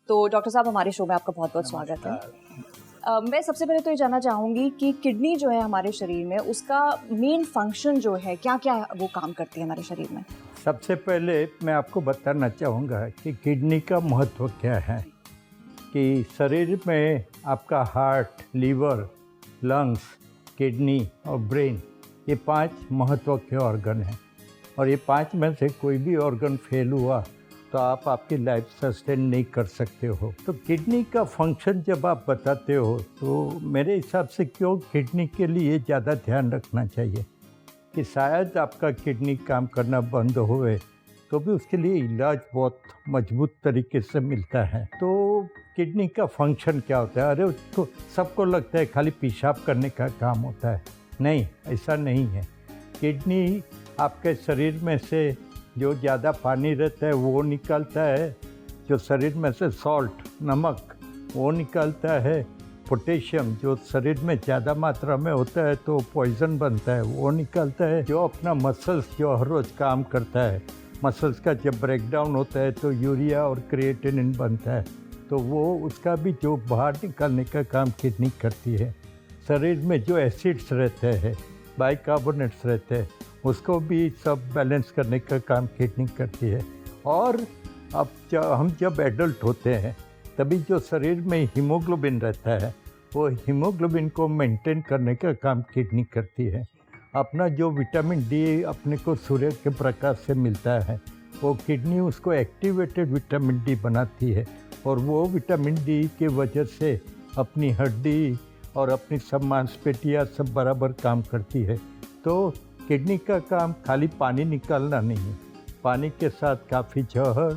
तो डॉक्टर साहब हमारे शो में आपका बहुत-बहुत स्वागत है। मैं सबसे पहले तो ये जानना चाहूँगी कि किडनी जो है हमारे शरीर में उसका मेन फंक्शन जो है क्या-क्या वो काम करती है हमारे शरीर में? सबसे पहले मैं आपको बताना चाहूँगा कि किडनी का महत्व क्या है। कि शरीर में आपका हार्ट, लीवर, लंग्स, किडनी और ब्रेन, ये 5 महत्व के ऑर्गन हैं और ये 5 में से कोई भी ऑर्गन फेल हुआ तो आप आपकी लाइफ सस्टेन नहीं कर सकते हो। तो किडनी का फंक्शन जब आप बताते हो तो मेरे हिसाब से क्यों किडनी के लिए ज़्यादा ध्यान रखना चाहिए कि शायद आपका किडनी काम करना बंद होए तो भी उसके लिए इलाज बहुत मजबूत तरीके से मिलता है। तो किडनी का फंक्शन क्या होता है? अरे तो सबको लगता है खाली पेशाब करने का काम होता है। नहीं, ऐसा नहीं है। किडनी आपके शरीर में से जो ज़्यादा पानी रहता है वो निकालता है, जो शरीर में से सॉल्ट, नमक, वो निकालता है, पोटेशियम जो शरीर में ज़्यादा मात्रा में होता है तो पॉइजन बनता है वो निकालता है, जो अपना मसल्स जो हर रोज़ काम करता है, मसल्स का जब ब्रेकडाउन होता है तो यूरिया और क्रिएटिनिन बनता है तो वो उसका भी जो बाहर निकालने का काम किडनी करती है। शरीर में जो एसिड्स रहते हैं, बाइकार्बोनेट्स रहते हैं, उसको भी सब बैलेंस करने का काम किडनी करती है। और अब हम जब एडल्ट होते हैं तभी जो शरीर में हीमोग्लोबिन रहता है वो हीमोग्लोबिन को मेंटेन करने का काम किडनी करती है। अपना जो विटामिन डी अपने को सूर्य के प्रकाश से मिलता है वो किडनी उसको एक्टिवेटेड विटामिन डी बनाती है और वो विटामिन डी की वजह से अपनी हड्डी और अपनी सब मांसपेशियाँ सब बराबर काम करती है। तो किडनी का काम खाली पानी निकालना नहीं है, पानी के साथ काफ़ी जहर,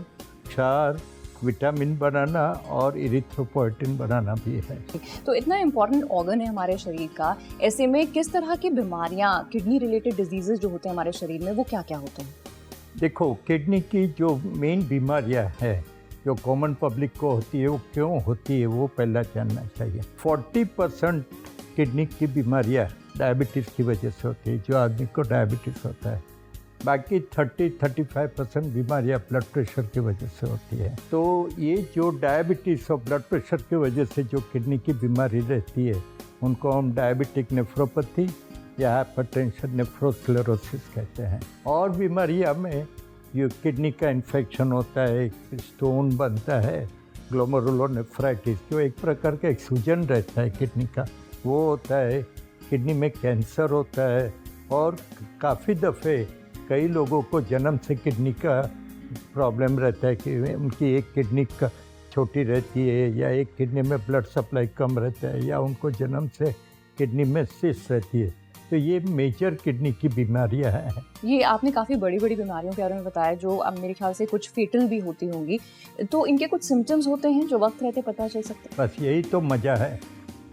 क्षार, विटामिन बनाना और इरिथ्रोपोएटिन बनाना भी है। तो इतना इम्पोर्टेंट ऑर्गन है हमारे शरीर का, ऐसे में किस तरह की बीमारियां, किडनी रिलेटेड डिजीजेज जो होते हैं हमारे शरीर में वो क्या-क्या होते हैं? देखो, किडनी की जो मेन बीमारियां हैं जो कॉमन पब्लिक को होती है वो क्यों होती है वो पहला जानना चाहिए। 40% किडनी की बीमारियां डायबिटीज़ की वजह से होती है, जो आदमी को डायबिटीज़ होता है। बाकी 30-35% बीमारियां ब्लड प्रेशर की वजह से होती है। तो ये जो डायबिटीज़ और ब्लड प्रेशर की वजह से जो किडनी की बीमारी रहती है उनको हम डायबिटिक नेफ्रोपैथी या हाइपरटेंशन नेफ्रोस्क्लेरोसिस कहते हैं। और बीमारियां में ये किडनी का इन्फेक्शन होता है, स्टोन बनता है, ग्लोमेरुलोनेफ्राइटिस जो एक प्रकार का एक सूजन रहता है किडनी का वो होता है, किडनी में कैंसर होता है और काफ़ी दफ़े कई लोगों को जन्म से किडनी का प्रॉब्लम रहता है कि उनकी एक किडनी का छोटी रहती है या एक किडनी में ब्लड सप्लाई कम रहता है या उनको जन्म से किडनी में सिस्ट रहती है। तो ये मेजर किडनी की बीमारियां हैं। ये आपने काफ़ी बड़ी-बड़ी बीमारियों के बारे में बताया जो अब मेरे ख्याल से कुछ फेटल भी होती होंगी। तो इनके कुछ सिम्पटम्स होते हैं जो वक्त रहते पता चल सकते हैं? बस यही तो मज़ा है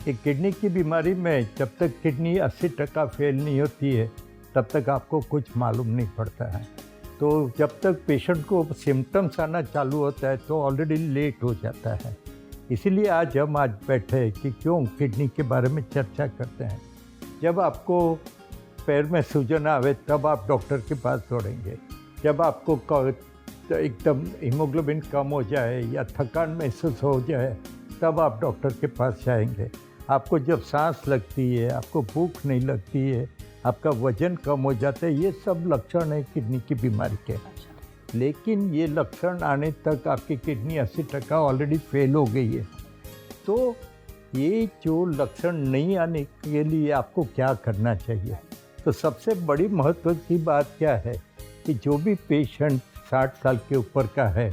कि किडनी की बीमारी में जब तक किडनी 80% फेल नहीं होती है तब तक आपको कुछ मालूम नहीं पड़ता है। तो जब तक पेशेंट को सिम्टम्स आना चालू होता है तो ऑलरेडी लेट हो जाता है। इसीलिए आज बैठे कि क्यों किडनी के बारे में चर्चा करते हैं। जब आपको पैर में सूजन आवे तब आप डॉक्टर के पास दौड़ेंगे, जब आपको एकदम हीमोग्लोबिन कम हो जाए या थकान महसूस हो जाए तब आप डॉक्टर के पास जाएंगे। आपको जब सांस लगती है, आपको भूख नहीं लगती है, आपका वजन कम हो जाता है, ये सब लक्षण है किडनी की बीमारी के। लेकिन ये लक्षण आने तक आपकी किडनी 80% ऑलरेडी फेल हो गई है। तो ये जो लक्षण नहीं आने के लिए आपको क्या करना चाहिए? तो सबसे बड़ी महत्व की बात क्या है कि जो भी पेशेंट 60 साल के ऊपर का है,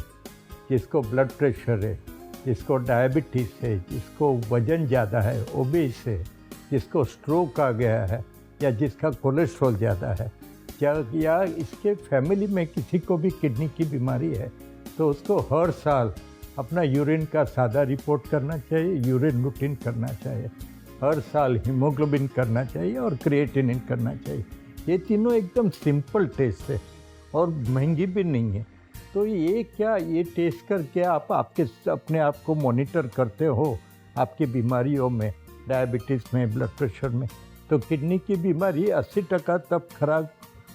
जिसको ब्लड प्रेशर है, जिसको डायबिटीज़ है, जिसको वज़न ज़्यादा है, ओबेस है, जिसको स्ट्रोक आ गया है या जिसका कोलेस्ट्रॉल ज़्यादा है या इसके फैमिली में किसी को भी किडनी की बीमारी है तो उसको हर साल अपना यूरिन का सादा रिपोर्ट करना चाहिए, यूरिन रूटीन करना चाहिए, हर साल हीमोग्लोबिन करना चाहिए और क्रिएटिनिन करना चाहिए। ये तीनों एकदम सिंपल टेस्ट है और महंगी भी नहीं है। तो ये टेस्ट करके आप अपने आप को मॉनिटर करते हो आपकी बीमारियों में, डायबिटीज़ में, ब्लड प्रेशर में। तो किडनी की बीमारी 80% तब खराब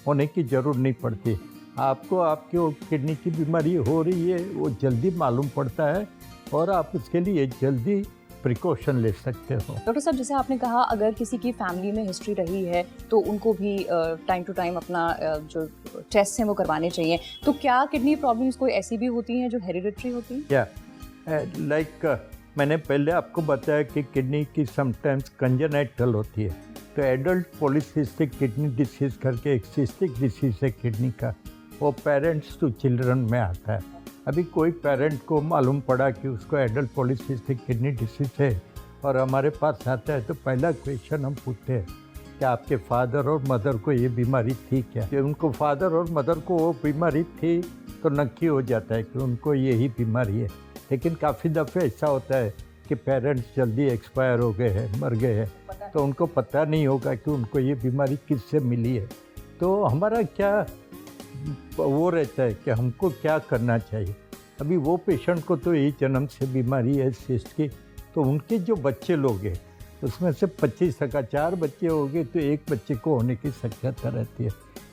होने की ज़रूरत नहीं पड़ती। आपको किडनी की बीमारी हो रही है वो जल्दी मालूम पड़ता है और आप उसके लिए जल्दी प्रिकॉशन ले सकते हो। डॉक्टर साहब, जैसे आपने कहा अगर किसी की फैमिली में हिस्ट्री रही है तो उनको भी टाइम टू टाइम अपना जो टेस्ट हैं वो करवाने चाहिए। तो क्या किडनी प्रॉब्लम्स कोई ऐसी भी होती हैं जो हेरिडिटरी होती हैं? या लाइक मैंने पहले आपको बताया कि किडनी की समटाइम्स कंजेनाइटल होती है। तो एडल्ट पॉलीसिस्टिक किडनी डिसीज़ करके एक सिस्टिक डिसीज़ है किडनी का, वो पेरेंट्स टू चिल्ड्रन में आता है। अभी कोई पेरेंट को मालूम पड़ा कि उसको एडल्ट पॉलीसिस्टिक किडनी डिसीज़ है और हमारे पास आता है, तो पहला क्वेश्चन हम पूछते हैं कि आपके फादर और मदर को ये बीमारी थी क्या? कि उनको फादर और मदर को वो बीमारी थी तो नक्की हो जाता है कि उनको यही बीमारी है। लेकिन काफ़ी दफ़े ऐसा होता है कि पेरेंट्स जल्दी एक्सपायर हो गए हैं, मर गए हैं, तो उनको पता नहीं होगा कि उनको ये बीमारी किससे मिली है। तो हमारा क्या वो रहता है कि हमको क्या करना चाहिए। अभी वो पेशेंट को तो यही जन्म से बीमारी है सिस्ट की, तो उनके जो बच्चे लोग हैं उसमें से 25% 4 बच्चे हो गए तो एक बच्चे को होने की शक्यता रहती है।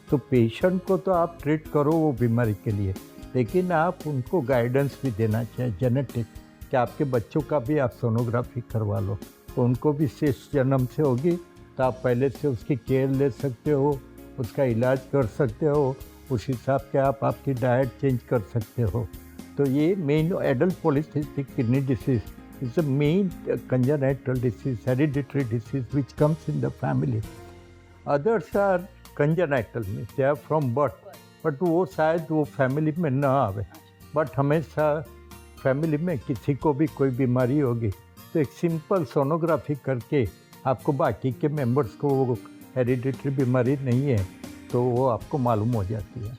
तो पेशेंट को तो आप ट्रीट करो वो बीमारी के लिए, लेकिन आप उनको गाइडेंस भी देना चाहिए जेनेटिक, कि आपके बच्चों का भी आप सोनोग्राफी करवा लो, तो उनको भी सिस्ट जन्म से होगी तो आप पहले से उसकी केयर ले सकते हो, उसका इलाज कर सकते हो, उस हिसाब से आप आपकी डाइट चेंज कर सकते हो। तो ये main adult polycystic kidney disease is a main congenital disease, hereditary disease which comes in the family. Others are congenital means they are from birth, but वो शायद वो फैमिली में ना आवे। बट हमेशा फैमिली में किसी को भी कोई बीमारी होगी तो एक सिंपल सोनोग्राफी करके आपको बाकी के मेंबर्स को वो हेरिडिटरी बीमारी नहीं है तो वो आपको मालूम हो जाती है।